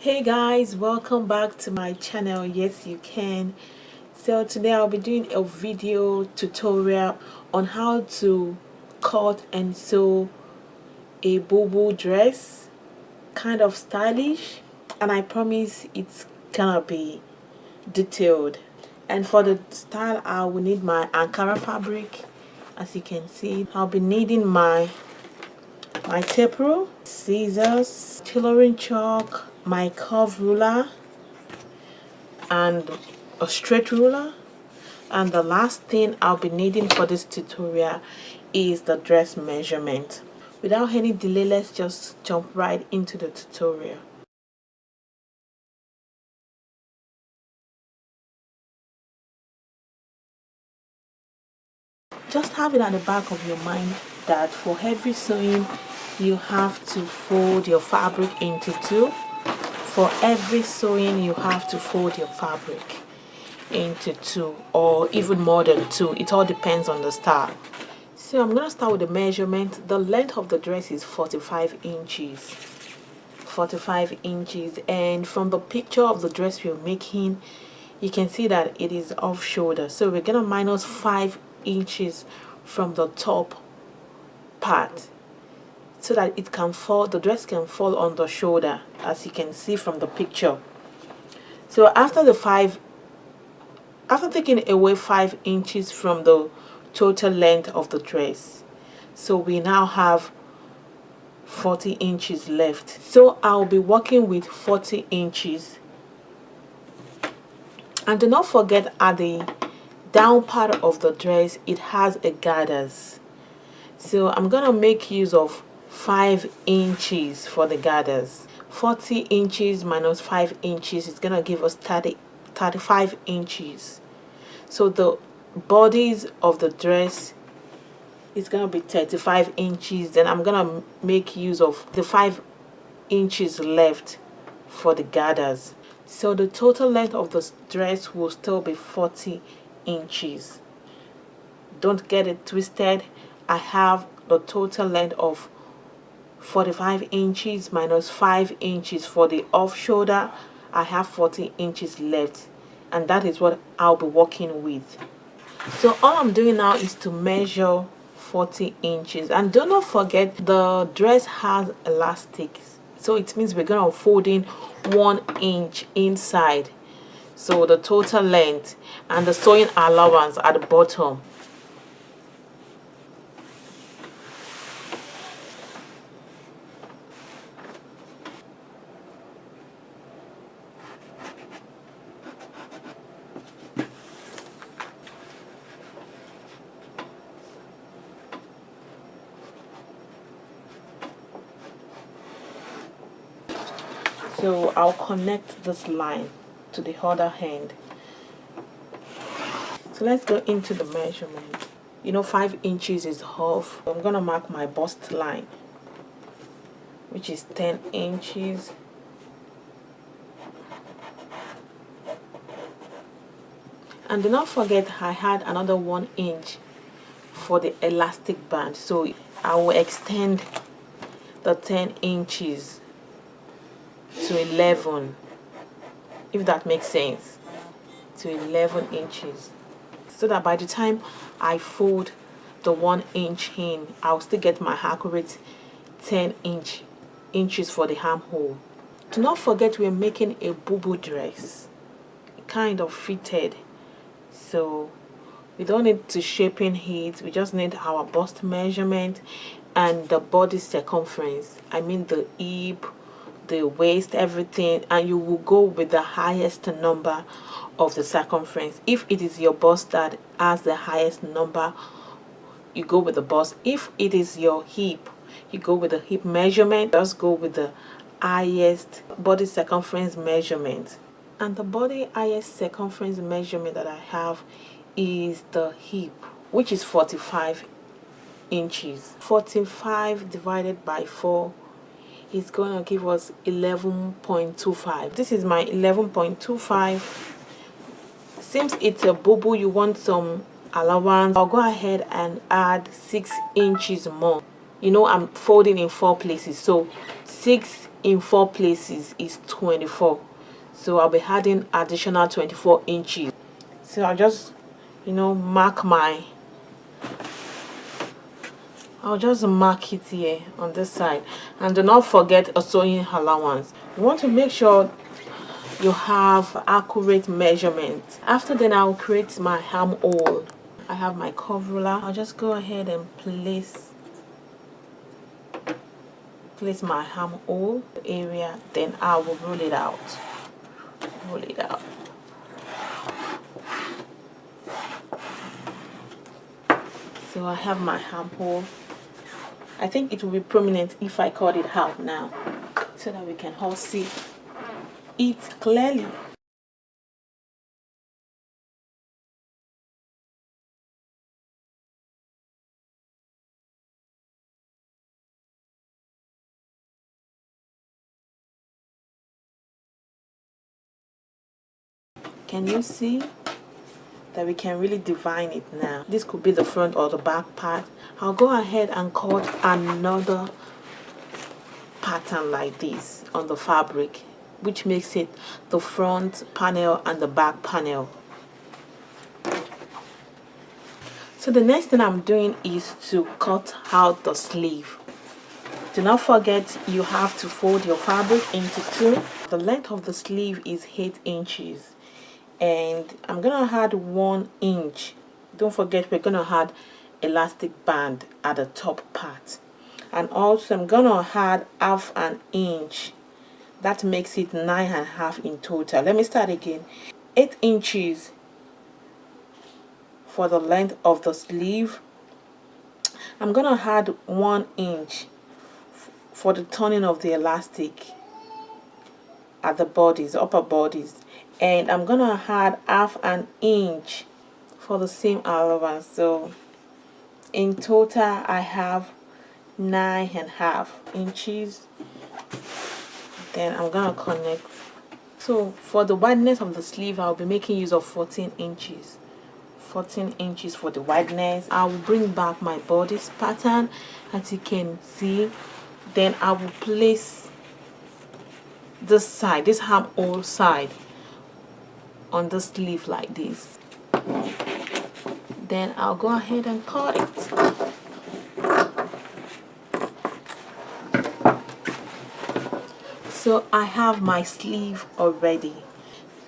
Hey guys, welcome back to my channel. Yes, you can. So today I'll be doing a video tutorial on how to cut and sew a boo dress, kind of stylish, and I promise it's gonna be detailed. And for the style, I will need my Ankara fabric. As you can see, I'll be needing my tape rule, scissors, tailoring chalk, my curve ruler, and a straight ruler. And the last thing I'll be needing for this tutorial is the dress measurement. Without any delay, let's just jump right into the tutorial. Just have it at the back of your mind that for every sewing you have to fold your fabric into two. For every sewing you have to fold your fabric into two, or even more than two. It all depends on the style. So I'm gonna start with the measurement. The length of the dress is 45 inches. 45 inches, and from the picture of the dress we're making, you can see that it is off shoulder, so we're gonna minus 5 inches from the top part so that it can fall, the dress can fall on the shoulder, as you can see from the picture. So after taking away 5 inches from the total length of the dress, so we now have 40 inches left. So I'll be working with 40 inches. And do not forget, at the down part of the dress it has a gathers, so I'm gonna make use of 5 inches for the gathers. 40 inches minus 5 inches is gonna give us 35 inches. So the bodies of the dress is gonna be 35 inches. Then I'm gonna make use of the 5 inches left for the gathers. So the total length of the dress will still be 40 inches. Don't get it twisted. I have the total length of 45 inches minus 5 inches for the off shoulder. I have 40 inches left, and that is what I'll be working with. So all I'm doing now is to measure 40 inches, and do not forget the dress has elastic, so it means we're gonna fold in 1 inch inside. So the total length and the sewing allowance at the bottom. So I'll connect this line to the other hand. So let's go into the measurement. 5 inches is half. I'm gonna mark my bust line, which is 10 inches. And do not forget, I had another 1 inch for the elastic band, so I will extend the 10 inches to 11, if that makes sense, to 11 inches, so that by the time I fold the 1 inch in, I'll still get my accurate 10 inches for the armhole. Do not forget, we're making a boo dress, kind of fitted, so we don't need to shape in it. We just need our bust measurement and the body circumference, I mean the hip, the waist, everything, and you will go with the highest number of the circumference. If it is your bust that has the highest number, you go with the bust. If it is your hip, you go with the hip measurement. Just go with the highest body circumference measurement. And the body highest circumference measurement that I have is the hip, which is 45 inches. 45 divided by 4 is going to give us 11.25. This is my 11.25. Since it's a boo, you want some allowance, I'll go ahead and add 6 inches more. I'm folding in 4 places, so 6 in 4 places is 24, so I'll be adding additional 24 inches. So I'll just, you know, I'll just mark it here on this side. And do not forget a sewing allowance. You want to make sure you have accurate measurement. After then, I'll create my armhole. I have my curve ruler. I'll just go ahead and place my armhole area, then I will roll it out. So I have my armhole. I think it will be prominent if I cut it out now, so that we can all see it clearly. Can you see that we can really divine it now? This could be the front or the back part. I'll go ahead and cut another pattern like this on the fabric, which makes it the front panel and the back panel. So the next thing I'm doing is to cut out the sleeve. Do not forget, you have to fold your fabric into 2. The length of the sleeve is 8 inches, and I'm gonna add 1 inch. Don't forget, we're gonna add elastic band at the top part, and also I'm gonna add half an inch. That makes it 9.5 in total. Let me start again. 8 inches for the length of the sleeve. I'm gonna add 1 inch for the turning of the elastic at the bodies, upper bodies, and I'm gonna add half an inch for the same allowance. So in total I have 9.5 inches. Then I'm gonna connect. So for the wideness of the sleeve, I'll be making use of 14 inches. 14 inches for the wideness. I will bring back my bodice pattern, as you can see. Then I will place this side, this armhole side, on the sleeve like this. Then I'll go ahead and cut it. So I have my sleeve already.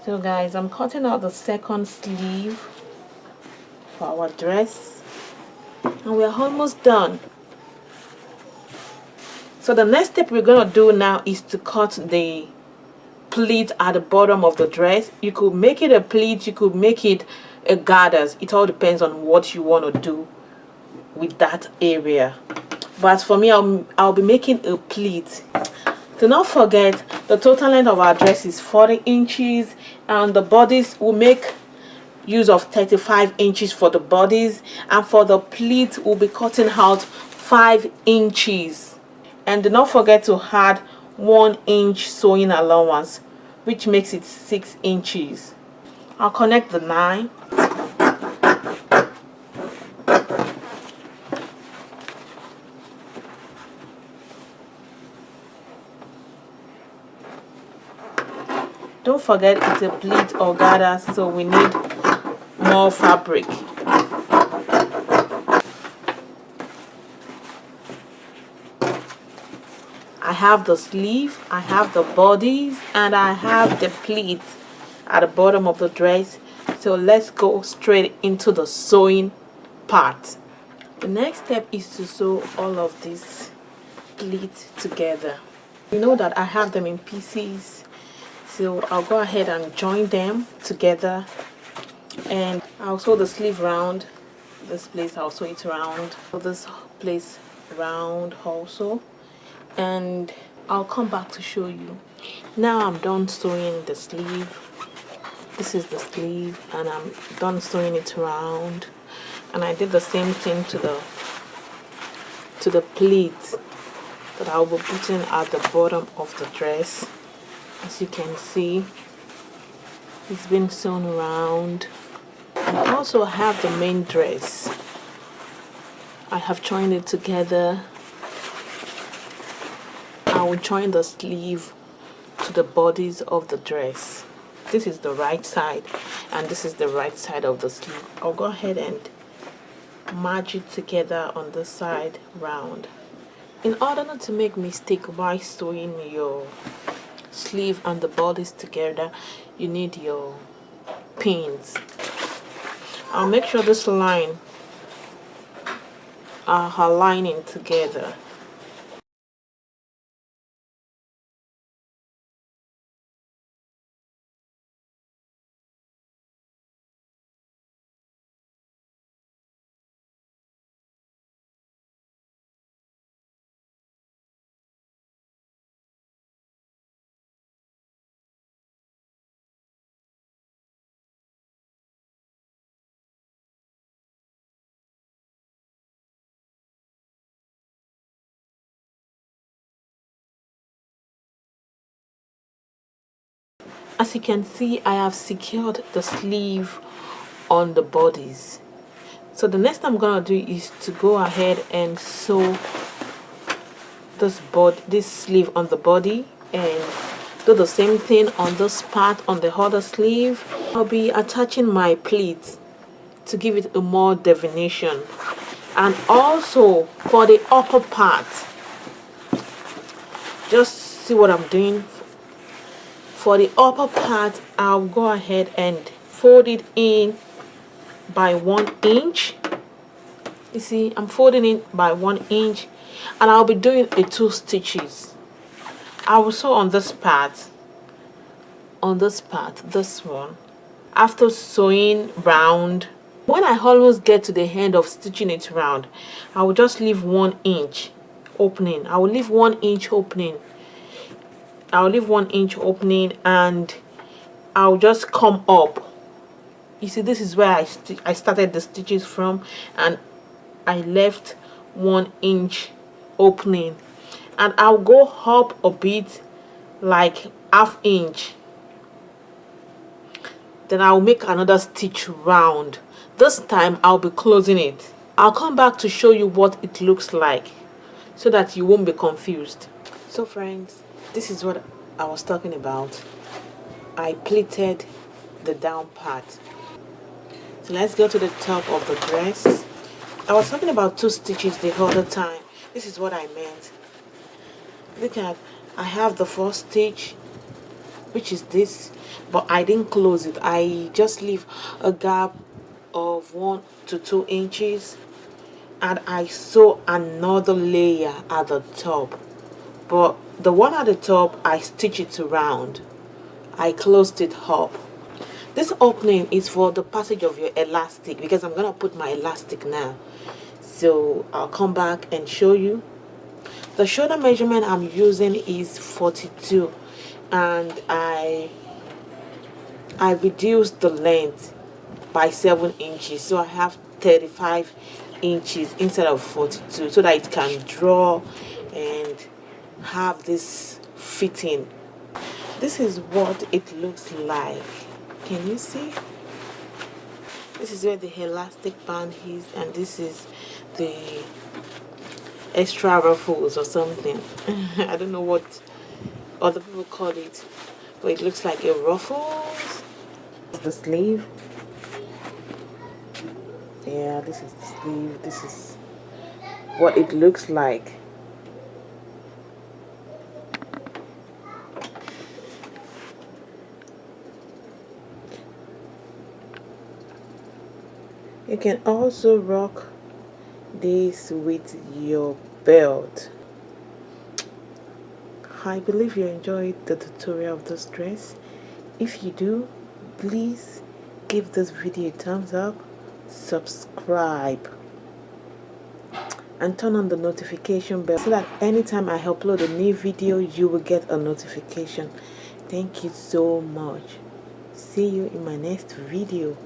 So guys, I'm cutting out the second sleeve for our dress, and we're almost done. So the next step we're gonna do now is to cut the pleat at the bottom of the dress. You could make it a pleat, you could make it a garters. It all depends on what you want to do with that area. But as for me, I'll be making a pleat. Do not forget, the total length of our dress is 40 inches, and the bodice will make use of 35 inches for the bodies, and for the pleat we'll be cutting out 5 inches. And do not forget to add 1 inch sewing allowance, which makes it 6 inches. I'll connect the 9. Don't forget, it's a pleat or garter, so we need more fabric. I have the sleeve, I have the bodies, and I have the pleat at the bottom of the dress. So let's go straight into the sewing part. The next step is to sew all of these pleats together. You know that I have them in pieces, so I'll go ahead and join them together, and I'll sew the sleeve round. This place I'll sew it round, this place round also, and I'll come back to show you. Now I'm done sewing the sleeve. This is the sleeve, and I'm done sewing it around, and I did the same thing to the pleats that I'll be putting at the bottom of the dress. As you can see, it's been sewn around. I also have the main dress. I have joined it together I will join the sleeve to the bodies of the dress. This is the right side and this is the right side of the sleeve. I'll go ahead and merge it together on the side round. In order not to make mistake while sewing your sleeve and the bodies together, you need your pins. I'll make sure this line are aligning together. As you can see, I have secured the sleeve on the bodies. So the next I'm gonna do is to go ahead and sew this sleeve on the body and do the same thing on this part on the other sleeve. I'll be attaching my pleats to give it a more definition, and also for the upper part, just see what I'm doing. For the upper part, I'll go ahead and fold it in by 1 inch. You see, I'm folding it by 1 inch, and I'll be doing a 2 stitches. I will sew on this part, this one. After sewing round, when I almost get to the end of stitching it round, I will just leave 1 inch opening. I will leave 1 inch opening. I'll leave 1 inch opening, and I'll just come up. You see, this is where I started the stitches from, and I left 1 inch opening, and I'll go up a bit, like ½ inch. Then I'll make another stitch round. This time I'll be closing it. I'll come back to show you what it looks like so that you won't be confused. So friends, this is what I was talking about. I pleated the down part. So let's go to the top of the dress. I was talking about 2 stitches the other time. This is what I meant. Look at, I have the first stitch, which is this, but I didn't close it. I just leave a gap of 1 to 2 inches, and I sew another layer at the top, but the one at the top I stitch it around. I closed it up. This opening is for the passage of your elastic, because I'm gonna put my elastic now. So I'll come back and show you. The shoulder measurement I'm using is 42, and I reduced the length by 7 inches, so I have 35 inches instead of 42, so that it can draw and have this fitting. This is what it looks like. Can you see? This is where the elastic band is, and this is the extra ruffles or something. I don't know what other people call it, but it looks like a ruffles. The sleeve. Yeah, this is the sleeve. This is what it looks like. You can also rock this with your belt. I believe you enjoyed the tutorial of this dress. If you do, please give this video a thumbs up, subscribe, and turn on the notification bell so that anytime I upload a new video, you will get a notification. Thank you so much. See you in my next video.